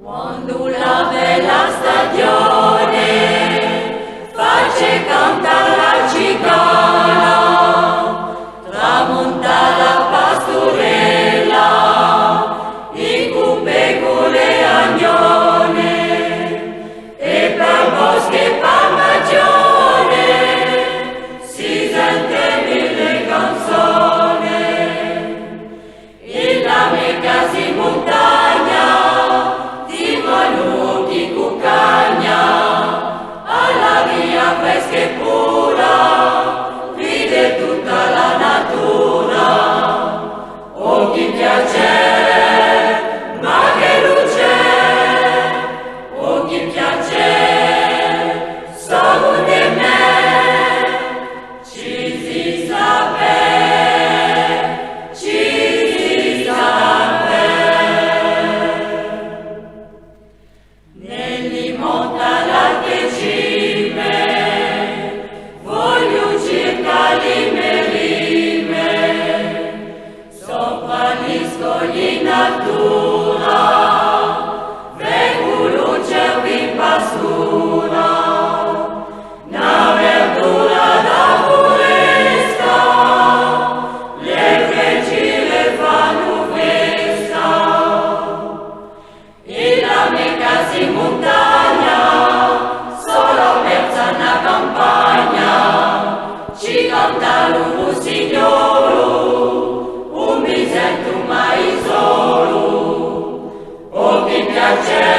Quando la bella stagione face cantare la cicala, tramonta la pastorella, in cupe con le agnone, e per boschi e per magione si sente mille canzoni, in la mia casa in montagna, di cuccagna, alla via fresca e pura, vide tutta la natura. Oh, chi piace, ma che luce, oh, chi piace, solo di me, ci si sapè, ci si sapè. Monta l'arte cime, voglio circa lime, sopra gli scogli in altura, vedo luce in pastura, una verdura da foresta, le frecce fanno festa, e la mia casa in montagna, ci cantarono un signoro, un bisetto mai solo, oh, che piace.